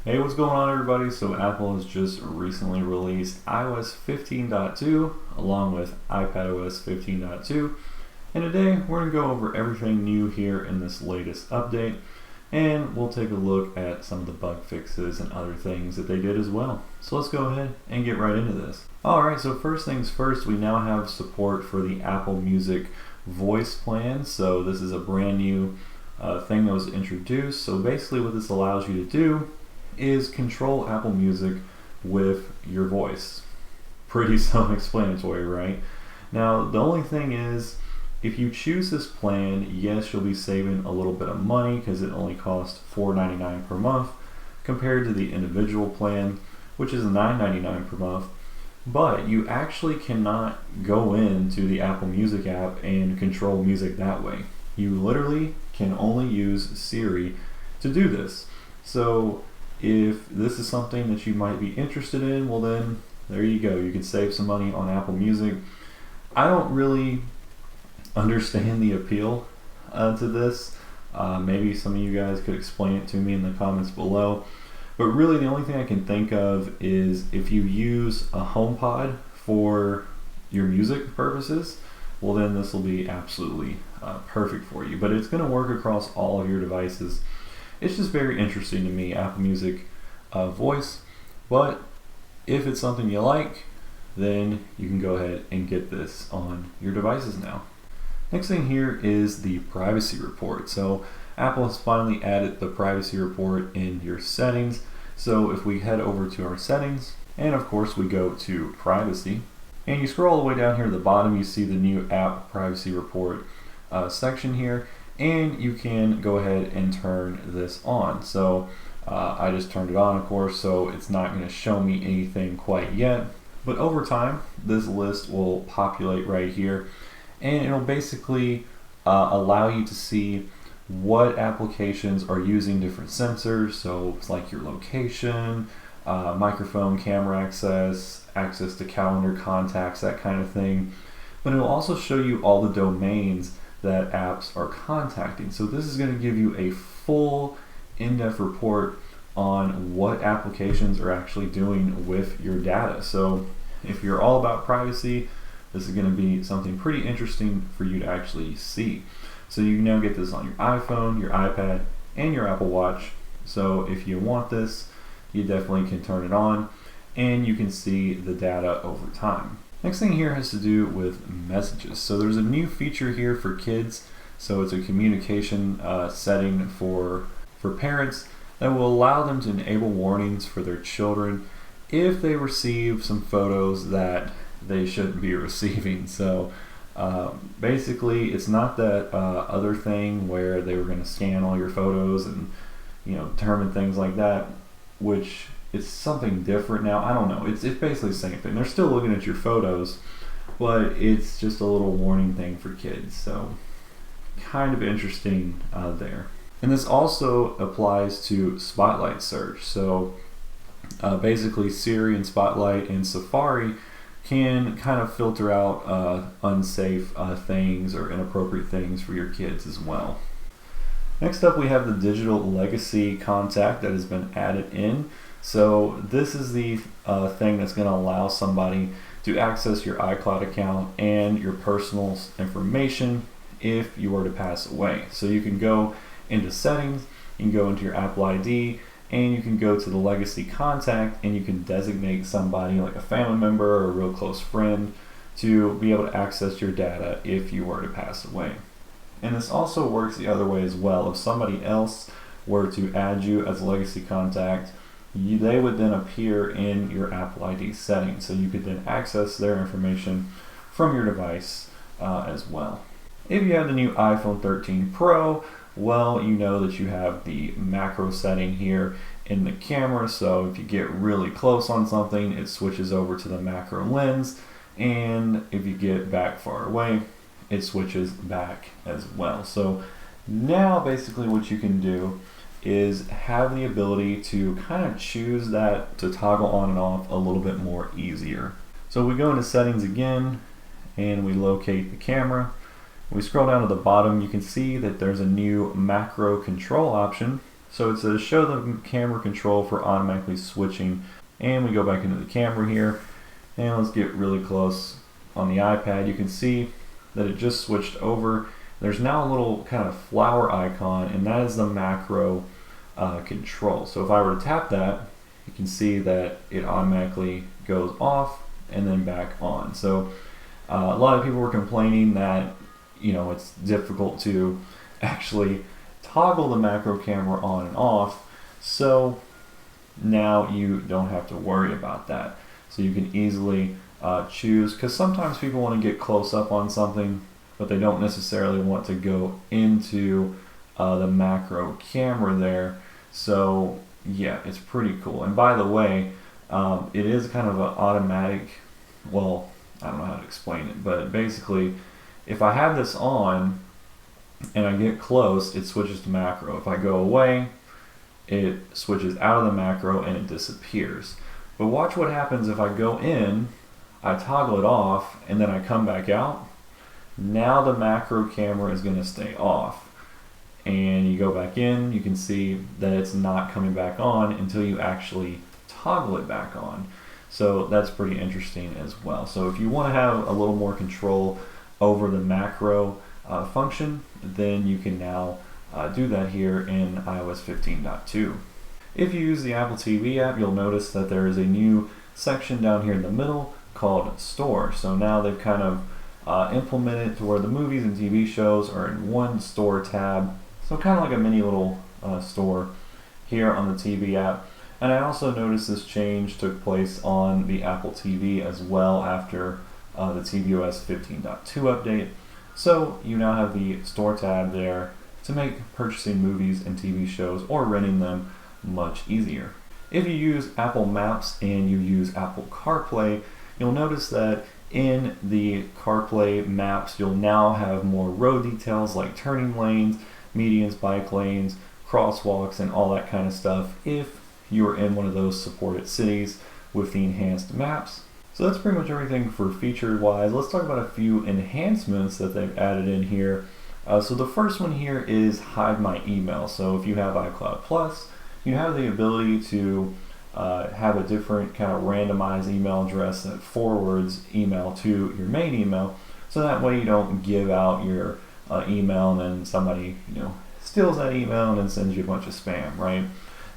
Hey, what's going on, everybody? So Apple has just recently released iOS 15.2 along with iPadOS 15.2, and today we're going to go over everything new here in this latest update, and we'll take a look at some of the bug fixes and other things that they did as well. So let's go ahead and get right into this. Alright, so first things first, we now have support for the Apple Music voice plan. So this is a brand new thing that was introduced. So basically what this allows you to do is control Apple Music with your voice. Pretty self-explanatory, right? Now, the only thing is, if you choose this plan, yes, you'll be saving a little bit of money because it only costs $4.99 per month compared to the individual plan, which is $9.99 per month. But you actually cannot go into the Apple Music app and control music that way. You literally can only use Siri to do this. So if this is something that you might be interested in, well then, there you go. You can save some money on Apple Music. I don't really understand the appeal to this. Maybe some of you guys could explain it to me in the comments below. But really the only thing I can think of is if you use a HomePod for your music purposes, well then this will be absolutely perfect for you. But it's going to work across all of your devices. It's just very interesting to me, Apple Music voice, but if it's something you like, then you can go ahead and get this on your devices now. Next thing here is the privacy report. So Apple has finally added the privacy report in your settings. So if we head over to our settings, and of course we go to privacy, and you scroll all the way down here at the bottom, you see the new app privacy report section here. And you can go ahead and turn this on. So I just turned it on, of course, so it's not going to show me anything quite yet. But over time, this list will populate right here, and it'll basically allow you to see what applications are using different sensors. So it's like your location, microphone, camera access, access to calendar, contacts, that kind of thing. But it'll also show you all the domains that apps are contacting. So this is going to give you a full in-depth report on what applications are actually doing with your data. So if you're all about privacy, this is going to be something pretty interesting for you to actually see. So you can now get this on your iPhone, your iPad, and your Apple Watch. So if you want this, you definitely can turn it on and you can see the data over time. Next thing here has to do with messages. So there's a new feature here for kids. So it's a communication setting for parents that will allow them to enable warnings for their children if they receive some photos that they shouldn't be receiving. So basically it's not that other thing where they were going to scan all your photos and determine things like that, which it's something different now. I don't know. It's basically the same thing. They're still looking at your photos, but it's just a little warning thing for kids. So kind of interesting there. And this also applies to Spotlight search. So basically Siri and Spotlight and Safari can kind of filter out unsafe things or inappropriate things for your kids as well. Next up, we have the digital legacy contact that has been added in. So this is the thing that's going to allow somebody to access your iCloud account and your personal information if you were to pass away. So you can go into settings, you can go into your Apple ID, and you can go to the legacy contact and you can designate somebody like a family member or a real close friend to be able to access your data if you were to pass away. And this also works the other way as well. If somebody else were to add you as a legacy contact, they would then appear in your Apple ID settings, so you could then access their information from your device as well. If you have the new iPhone 13 Pro, well, you know that you have the macro setting here in the camera, so if you get really close on something, it switches over to the macro lens, and if you get back far away, it switches back as well. So now basically what you can do is have the ability to kind of choose that to toggle on and off a little bit more easier. So we go into settings again and we locate the camera. We scroll down to the bottom, you can see that there's a new macro control option. So it says show the camera control for automatically switching, and we go back into the camera here, and let's get really close. On the iPad you can see that it just switched over. There's now a little kind of flower icon, and that is the macro control. So if I were to tap that, you can see that it automatically goes off and then back on. So a lot of people were complaining that it's difficult to actually toggle the macro camera on and off, so now you don't have to worry about that. So you can easily choose, because sometimes people want to get close up on something, but they don't necessarily want to go into the macro camera there. So yeah, it's pretty cool. And by the way, it is kind of an automatic, well, I don't know how to explain it, but basically if I have this on and I get close, it switches to macro. If I go away, it switches out of the macro and it disappears. But watch what happens if I go in, I toggle it off, and then I come back out. Now the macro camera is going to stay off. And you go back in, you can see that it's not coming back on until you actually toggle it back on. So that's pretty interesting as well. So if you want to have a little more control over the macro function, then you can now do that here in iOS 15.2. If you use the Apple TV app, you'll notice that there is a new section down here in the middle called Store. So now they've kind of implemented to where the movies and TV shows are in one store tab. So kind of like a mini little store here on the TV app. And I also noticed this change took place on the Apple TV as well after the tvOS 15.2 update. So you now have the store tab there to make purchasing movies and TV shows or renting them much easier. If you use Apple Maps and you use Apple CarPlay, you'll notice that in the CarPlay maps you'll now have more road details like turning lanes, medians, bike lanes, crosswalks, and all that kind of stuff if you are in one of those supported cities with the enhanced maps. So that's pretty much everything for feature wise. Let's talk about a few enhancements that they've added in here. So the first one here is hide my email. So if you have iCloud Plus, you have the ability to have a different kind of randomized email address that forwards email to your main email. So that way you don't give out your email and then somebody steals that email and then sends you a bunch of spam, right?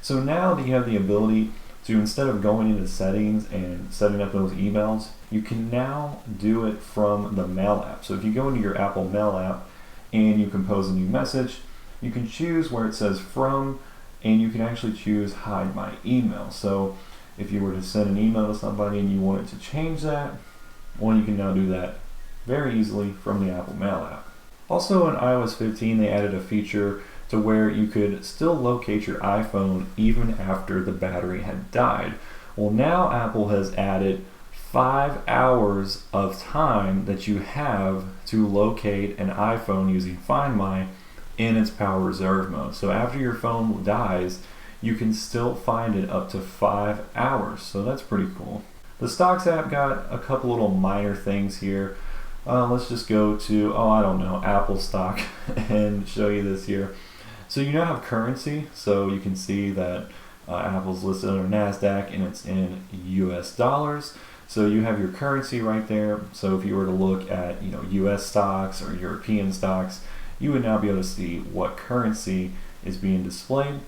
So now that you have the ability to, instead of going into settings and setting up those emails, you can now do it from the Mail app. So if you go into your Apple Mail app and you compose a new message, you can choose where it says from, and you can actually choose hide my email. So if you were to send an email to somebody and you wanted to change that, well, you can now do that very easily from the Apple Mail app. Also in iOS 15, they added a feature to where you could still locate your iPhone even after the battery had died. Well, now Apple has added 5 hours of time that you have to locate an iPhone using Find My in its power reserve mode. So after your phone dies, you can still find it up to 5 hours. So that's pretty cool. The Stocks app got a couple little minor things here. Let's just go to, Apple stock and show you this here. So you now have currency, so you can see that Apple's listed under NASDAQ and it's in US dollars. So you have your currency right there. So if you were to look at US stocks or European stocks, you would now be able to see what currency is being displayed.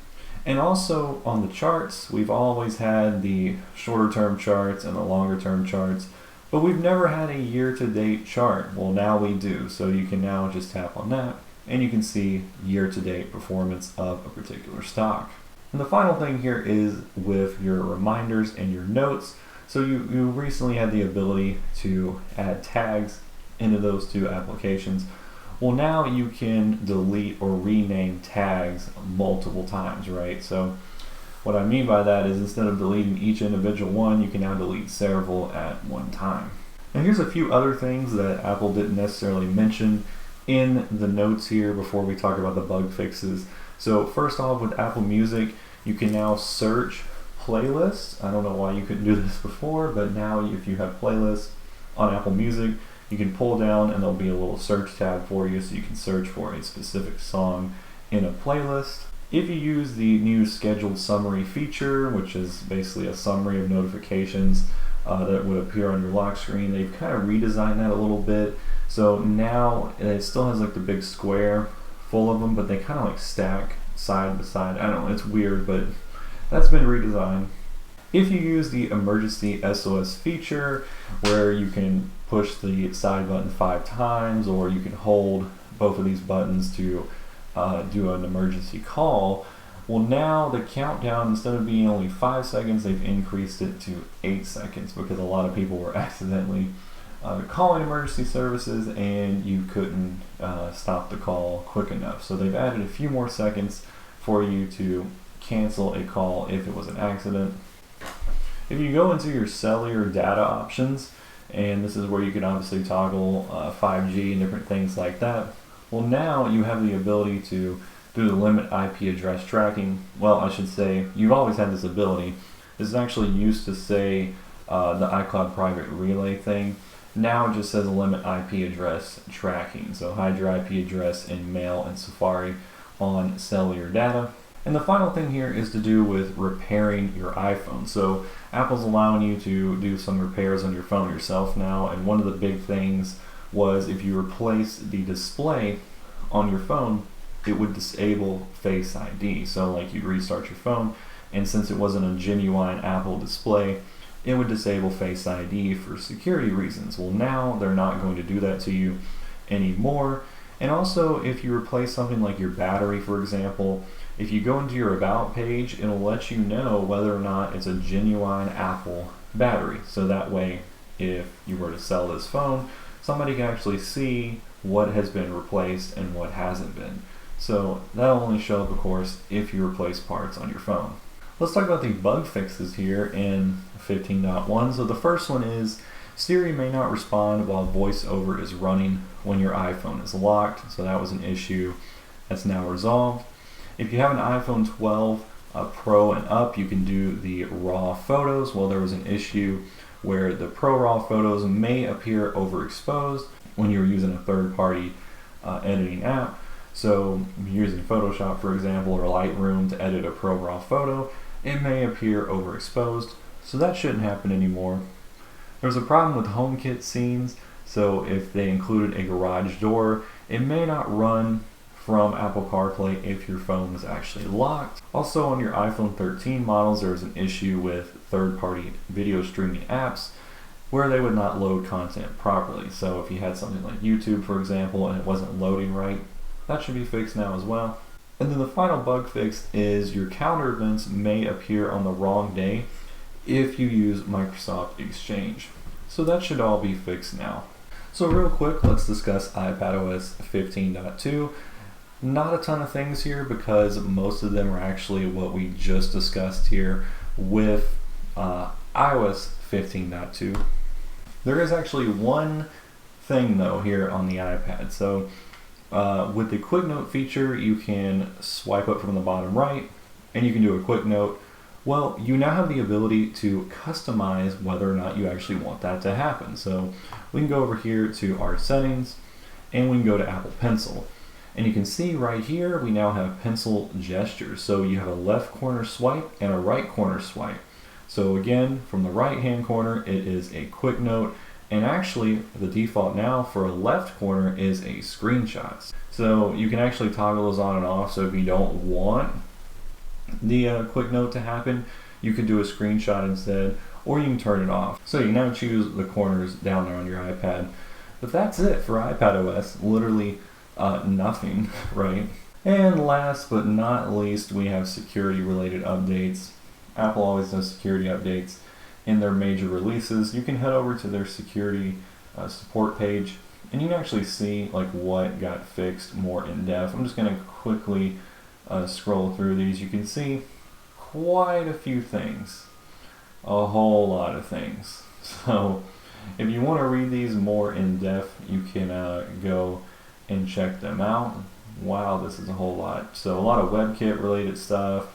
And also on the charts, we've always had the shorter term charts and the longer term charts, but we've never had a year-to-date chart. Well, now we do. So you can now just tap on that and you can see year-to-date performance of a particular stock. And the final thing here is with your reminders and your notes. So you recently had the ability to add tags into those two applications. Well, now you can delete or rename tags multiple times, right? So what I mean by that is instead of deleting each individual one, you can now delete several at one time. Now here's a few other things that Apple didn't necessarily mention in the notes here before we talk about the bug fixes. So first off, with Apple Music, you can now search playlists. I don't know why you couldn't do this before, but now if you have playlists on Apple Music, you can pull down and there'll be a little search tab for you so you can search for a specific song in a playlist. If you use the new scheduled summary feature, which is basically a summary of notifications that would appear on your lock screen, they've kind of redesigned that a little bit. So now it still has like the big square full of them, but they kind of like stack side by side. I don't know, it's weird, but that's been redesigned. If you use the emergency SOS feature, where you can push the side button 5 times, or you can hold both of these buttons to do an emergency call, well, now the countdown, instead of being only 5 seconds, they've increased it to 8 seconds because a lot of people were accidentally calling emergency services and you couldn't stop the call quick enough. So they've added a few more seconds for you to cancel a call if it was an accident. If you go into your cellular data options, and this is where you can obviously toggle 5G and different things like that, well, now you have the ability to do the limit IP address tracking. Well, I should say, you've always had this ability. This is actually used to say the iCloud private relay thing. Now it just says limit IP address tracking. So hide your IP address in Mail and Safari on cellular data. And the final thing here is to do with repairing your iPhone. So Apple's allowing you to do some repairs on your phone yourself now, and one of the big things was if you replace the display on your phone, it would disable Face ID. So like you'd restart your phone, and since it wasn't a genuine Apple display, it would disable Face ID for security reasons. Well, now they're not going to do that to you anymore. And also, if you replace something like your battery, for example, if you go into your About page, it'll let you know whether or not it's a genuine Apple battery. So that way, if you were to sell this phone, somebody can actually see what has been replaced and what hasn't been. So that'll only show up, of course, if you replace parts on your phone. Let's talk about the bug fixes here in 15.1. So the first one is Siri may not respond while VoiceOver is running when your iPhone is locked. So that was an issue that's now resolved. If you have an iPhone 12 Pro and up, you can do the RAW photos. Well, there was an issue where the Pro RAW photos may appear overexposed when you're using a third-party editing app. So if you're using Photoshop, for example, or Lightroom to edit a Pro RAW photo, it may appear overexposed. So that shouldn't happen anymore. There was a problem with HomeKit scenes. So if they included a garage door, it may not run from Apple CarPlay if your phone is actually locked. Also, on your iPhone 13 models, there was an issue with third-party video streaming apps where they would not load content properly. So if you had something like YouTube, for example, and it wasn't loading right, that should be fixed now as well. And then the final bug fix is your calendar events may appear on the wrong day if you use Microsoft Exchange. So that should all be fixed now. So real quick, let's discuss iPadOS 15.2. Not a ton of things here because most of them are actually what we just discussed here with iOS 15.2. There is actually one thing though here on the iPad. So with the quick note feature, you can swipe up from the bottom right and you can do a quick note. Well, you now have the ability to customize whether or not you actually want that to happen. So we can go over here to our settings and we can go to Apple Pencil. And you can see right here, we now have pencil gestures. So you have a left corner swipe and a right corner swipe. So again, from the right hand corner, it is a quick note. And actually, the default now for a left corner is a screenshots. So you can actually toggle those on and off. So if you don't want the quick note to happen, you could do a screenshot instead, or you can turn it off. So you now choose the corners down there on your iPad. But that's it for iPadOS. Literally nothing, right? And last but not least, we have security related updates. Apple always does security updates in their major releases. You can head over to their security support page and you can actually see like what got fixed more in depth. I'm just going to quickly scroll through these. You can see quite a few things, a whole lot of things. So if you want to read these more in depth, you can go and check them out. Wow, this is a whole lot. So a lot of WebKit related stuff,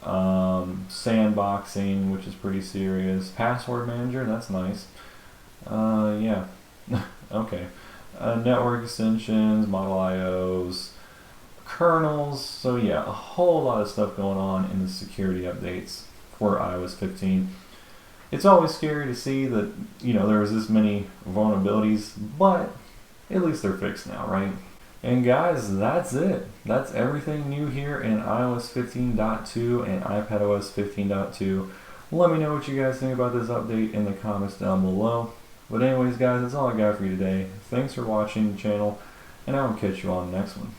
sandboxing, which is pretty serious, password manager, that's nice. Yeah, okay. Network extensions, model IOs, kernels. So yeah, a whole lot of stuff going on in the security updates for iOS 15. It's always scary to see that, there was this many vulnerabilities, but at least they're fixed now, right? And guys, that's it. That's everything new here in iOS 15.2 and iPadOS 15.2. Let me know what you guys think about this update in the comments down below. But anyways, guys, that's all I got for you today. Thanks for watching the channel, and I will catch you on the next one.